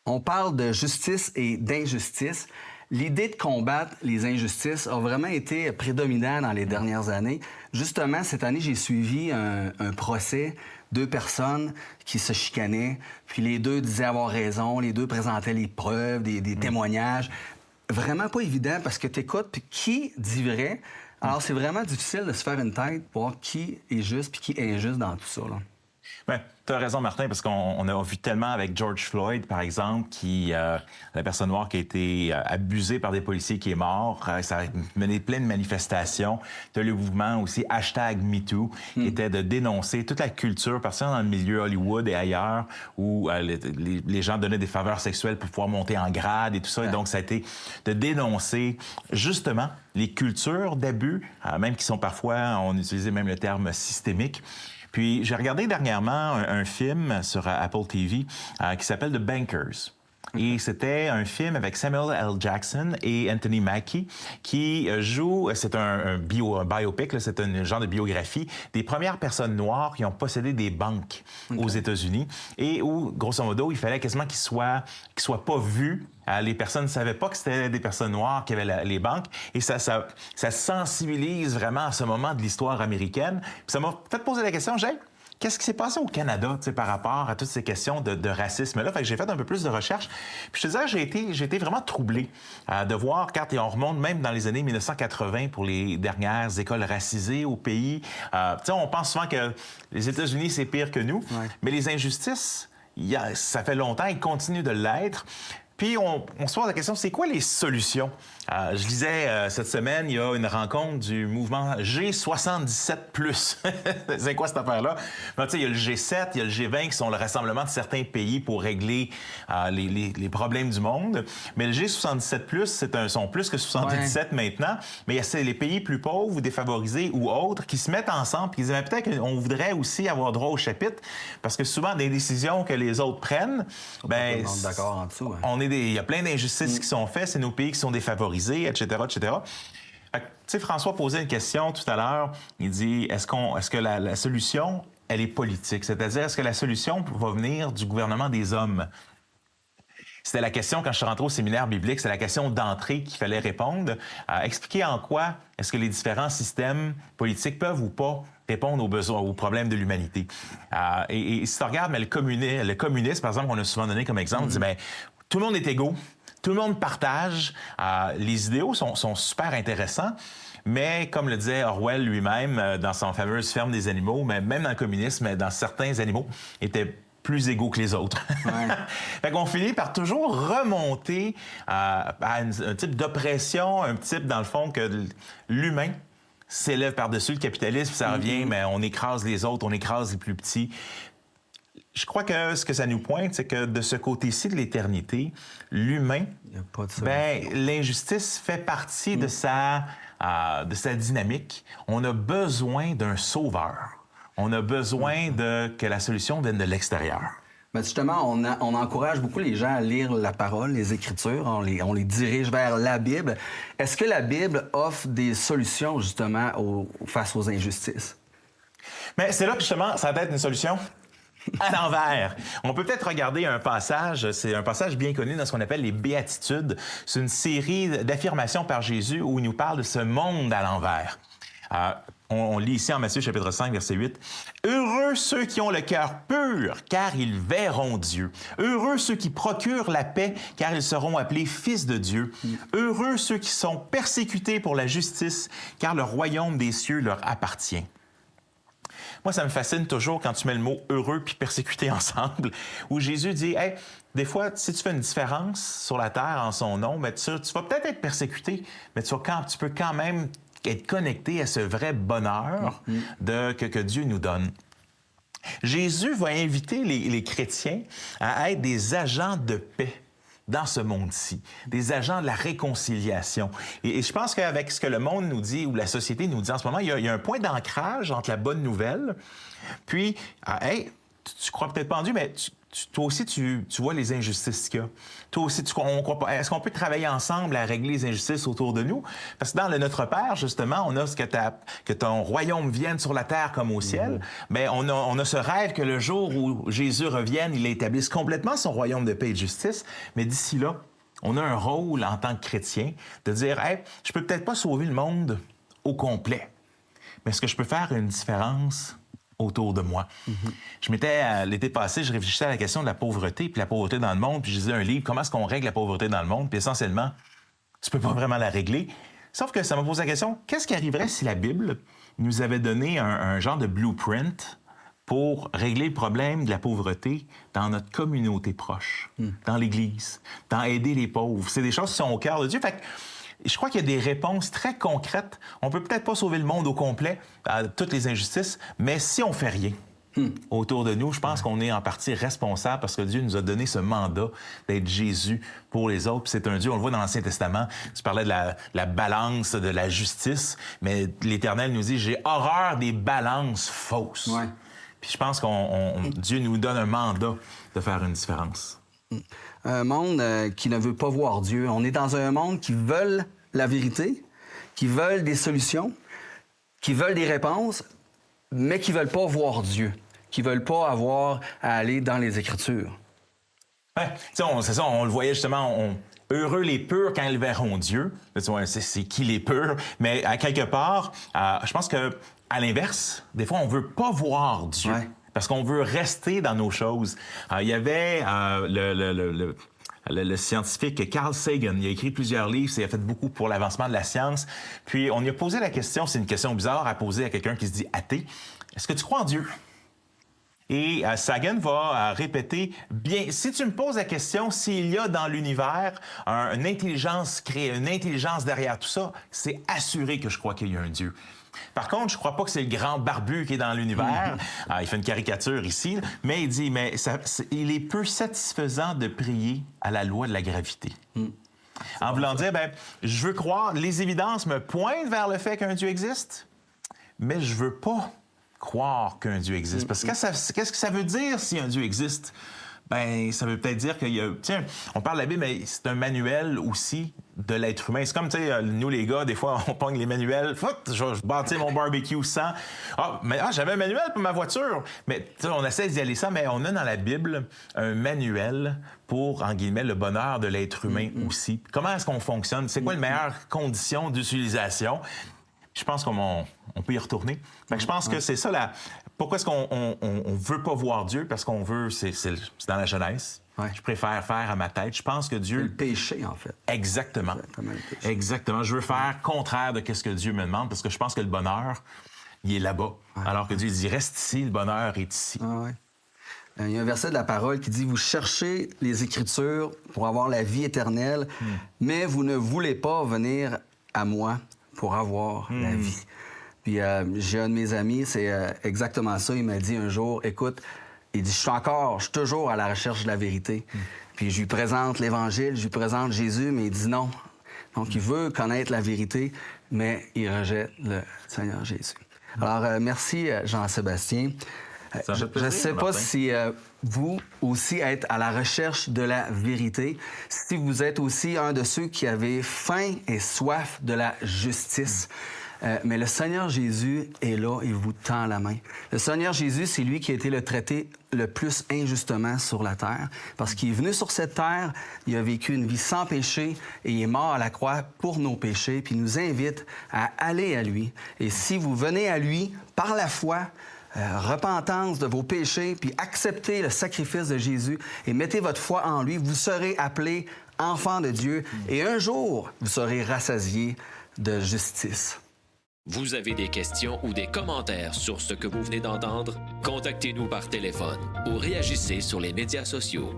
On parle de justice et d'injustice. L'idée de combattre les injustices a vraiment été prédominante dans les dernières années. Justement, cette année, j'ai suivi un procès, deux personnes qui se chicanaient, puis les deux disaient avoir raison, les deux présentaient les preuves, des témoignages. Vraiment pas évident parce que tu écoutes, puis qui dit vrai? Alors, c'est vraiment difficile de se faire une tête pour voir qui est juste puis qui est injuste dans tout ça, là. Ben, tu as raison, Martin, parce qu'on a vu tellement avec George Floyd, par exemple, la personne noire qui a été abusée par des policiers qui est mort. Ça a mené plein de manifestations. Tu as le mouvement aussi #MeToo, qui était de dénoncer toute la culture, particulièrement dans le milieu Hollywood et ailleurs, où les gens donnaient des faveurs sexuelles pour pouvoir monter en grade et tout ça. Ouais. Et donc, ça a été de dénoncer justement les cultures d'abus, même qui sont parfois, on utilisait même le terme systémique. Puis, j'ai regardé dernièrement un film sur Apple TV qui s'appelle The Bankers. Et c'était un film avec Samuel L. Jackson et Anthony Mackie qui joue, c'est un biopic, c'est un genre de biographie des premières personnes noires qui ont possédé des banques aux États-Unis et où, grosso modo, il fallait quasiment qu'ils soient pas vus. Les personnes ne savaient pas que c'était des personnes noires qui avaient les banques. Et ça sensibilise vraiment à ce moment de l'histoire américaine. Puis ça m'a fait poser la question, Jacques, qu'est-ce qui s'est passé au Canada par rapport à toutes ces questions de racisme-là? Fait que j'ai fait un peu plus de recherche. Puis je te disais, j'ai été vraiment troublé de voir, quand on remonte même dans les années 1980 pour les dernières écoles racisées au pays. On pense souvent que les États-Unis, c'est pire que nous. Ouais. Mais les injustices, ça fait longtemps, ils continuent de l'être. Puis, on se pose la question, c'est quoi les solutions? Je lisais cette semaine, il y a une rencontre du mouvement G77+. C'est quoi cette affaire-là? Ben, il y a le G7, il y a le G20 qui sont le rassemblement de certains pays pour régler les problèmes du monde. Mais le G77+, sont plus que 77 maintenant. Mais il y a les pays plus pauvres ou défavorisés ou autres qui se mettent ensemble et qui disent peut-être qu'on voudrait aussi avoir droit au chapitre parce que souvent, des décisions que les autres prennent, ben, on est d'accord en dessous. Il y a plein d'injustices qui sont faites, c'est nos pays qui sont défavorisés, etc., etc. Tu sais, François posait une question tout à l'heure. Il dit, est-ce que la solution, elle est politique? C'est-à-dire, est-ce que la solution va venir du gouvernement des hommes? C'était la question, quand je suis rentré au séminaire biblique, c'est la question d'entrée qu'il fallait répondre. Expliquer en quoi est-ce que les différents systèmes politiques peuvent ou pas répondre aux besoins, aux problèmes de l'humanité. Et si tu regardes, mais le communisme, par exemple, on a souvent donné comme exemple, on dit, bien, tout le monde est égaux, tout le monde partage, les idéaux sont super intéressants, mais comme le disait Orwell lui-même dans son fameuse Ferme des animaux, mais même dans le communisme, dans certains animaux, étaient plus égaux que les autres. Ouais. Fait qu'on finit par toujours remonter à un type d'oppression, un type, dans le fond, que l'humain s'élève par-dessus le capitalisme, ça revient, mais on écrase les autres, on écrase les plus petits. Je crois que ce que ça nous pointe, c'est que de ce côté-ci de l'éternité, l'humain, l'injustice fait partie de sa dynamique. On a besoin d'un sauveur. On a besoin que la solution vienne de l'extérieur. Mais justement, on encourage beaucoup les gens à lire la parole, les Écritures. On les dirige vers la Bible. Est-ce que la Bible offre des solutions, justement, face aux injustices? Mais c'est là que, justement, ça va être une solution à l'envers. On peut peut-être regarder un passage, c'est un passage bien connu dans ce qu'on appelle les Béatitudes. C'est une série d'affirmations par Jésus où il nous parle de ce monde à l'envers. On lit ici en Matthieu chapitre 5, verset 8. « Heureux ceux qui ont le cœur pur, car ils verront Dieu. Heureux ceux qui procurent la paix, car ils seront appelés fils de Dieu. Heureux ceux qui sont persécutés pour la justice, car le royaume des cieux leur appartient. » Moi, ça me fascine toujours quand tu mets le mot « heureux » puis « persécuté » ensemble, où Jésus dit hey, des fois, si tu fais une différence sur la terre en son nom, ben, tu vas peut-être être persécuté, mais tu peux quand même être connecté à ce vrai bonheur que Dieu nous donne. Jésus va inviter les chrétiens à être des agents de paix dans ce monde-ci, des agents de la réconciliation. Et je pense qu'avec ce que le monde nous dit ou la société nous dit en ce moment, il y a un point d'ancrage entre la bonne nouvelle, puis, hey, tu crois peut-être pas en Dieu, mais toi aussi, tu vois les injustices qu'il y a. Toi aussi, on croit pas. Est-ce qu'on peut travailler ensemble à régler les injustices autour de nous? Parce que dans le Notre Père, justement, on a que ton royaume vienne sur la terre comme au ciel. Mais on a ce rêve que le jour où Jésus revienne, il établisse complètement son royaume de paix et de justice. Mais d'ici là, on a un rôle en tant que chrétien de dire, hey, je peux peut-être pas sauver le monde au complet, mais est-ce que je peux faire une différence autour de moi? Je m'étais, l'été passé, je réfléchissais à la question de la pauvreté, puis la pauvreté dans le monde, puis je lisais un livre, comment est-ce qu'on règle la pauvreté dans le monde, puis essentiellement, tu peux pas vraiment la régler. Sauf que ça m'a posé la question, qu'est-ce qui arriverait si la Bible nous avait donné un genre de blueprint pour régler le problème de la pauvreté dans notre communauté proche, dans l'Église, dans aider les pauvres? C'est des choses qui sont au cœur de Dieu. Fait que je crois qu'il y a des réponses très concrètes. On peut peut-être pas sauver le monde au complet, à toutes les injustices, mais si on fait rien autour de nous, je pense qu'on est en partie responsable parce que Dieu nous a donné ce mandat d'être Jésus pour les autres. Puis c'est un Dieu, on le voit dans l'Ancien Testament, tu parlais de la balance, de la justice, mais l'Éternel nous dit, j'ai horreur des balances fausses. Ouais. Puis je pense Dieu nous donne un mandat de faire une différence. Un monde qui ne veut pas voir Dieu. On est dans un monde qui veut la vérité, qui veulent des solutions, qui veulent des réponses, mais qui ne veulent pas voir Dieu, qui ne veulent pas avoir à aller dans les Écritures. Ouais, c'est ça, on le voyait justement, heureux les purs quand ils verront Dieu. C'est qui les purs? Mais à quelque part, je pense que à l'inverse, des fois, on ne veut pas voir Dieu. Ouais. Parce qu'on veut rester dans nos choses. Il y avait le scientifique Carl Sagan. Il a écrit plusieurs livres. Il a fait beaucoup pour l'avancement de la science. Puis on lui a posé la question, c'est une question bizarre à poser à quelqu'un qui se dit athée. Est-ce que tu crois en Dieu? Et Sagan va répéter, bien, si tu me poses la question s'il y a dans l'univers une intelligence créée, une intelligence derrière tout ça, c'est assuré que je crois qu'il y a un Dieu. Par contre, je crois pas que c'est le grand barbu qui est dans l'univers. Il fait une caricature ici, mais il dit, il est peu satisfaisant de prier à la loi de la gravité. En voulant dire, je veux croire, les évidences me pointent vers le fait qu'un Dieu existe, mais je veux pas croire qu'un Dieu existe. Parce que qu'est-ce que ça veut dire si un Dieu existe? Ça veut peut-être dire qu'il y a... Tiens, on parle de la Bible, mais c'est un manuel aussi de l'être humain. C'est comme, tu sais, nous, les gars, des fois, on pogne les manuels. Je bâtis mon barbecue sans... j'avais un manuel pour ma voiture. Mais on essaie d'y aller ça, mais on a dans la Bible un manuel pour, en guillemets, le bonheur de l'être humain aussi. Comment est-ce qu'on fonctionne? C'est quoi les meilleures conditions d'utilisation? Je pense qu'on peut y retourner. Fait que je pense que c'est ça, pourquoi est-ce qu'on veut pas voir Dieu? Parce qu'on veut, c'est dans la Genèse. Ouais. Je préfère faire à ma tête. Je pense que Dieu... C'est le péché, en fait. Exactement. Exactement. Je veux faire contraire de ce que Dieu me demande parce que je pense que le bonheur, il est là-bas. Ouais. Alors que Dieu dit, reste ici, le bonheur est ici. Ouais. Il y a un verset de la parole qui dit, vous cherchez les Écritures pour avoir la vie éternelle, mais vous ne voulez pas venir à moi pour avoir la vie. Puis j'ai un de mes amis, c'est exactement ça. Il m'a dit un jour, écoute, il dit, je suis toujours à la recherche de la vérité. Puis je lui présente l'Évangile, je lui présente Jésus, mais il dit non. Donc il veut connaître la vérité, mais il rejette le Seigneur Jésus. Alors merci Jean-Sébastien. Je ne sais pas si vous aussi êtes à la recherche de la vérité, si vous êtes aussi un de ceux qui avaient faim et soif de la justice. Mais le Seigneur Jésus est là et vous tend la main. Le Seigneur Jésus, c'est lui qui a été le traité le plus injustement sur la terre, parce qu'il est venu sur cette terre, il a vécu une vie sans péché et il est mort à la croix pour nos péchés, puis il nous invite à aller à lui. Et si vous venez à lui par la foi, repentance de vos péchés, puis acceptez le sacrifice de Jésus et mettez votre foi en lui, vous serez appelés enfants de Dieu et un jour, vous serez rassasiés de justice. Vous avez des questions ou des commentaires sur ce que vous venez d'entendre? Contactez-nous par téléphone ou réagissez sur les médias sociaux.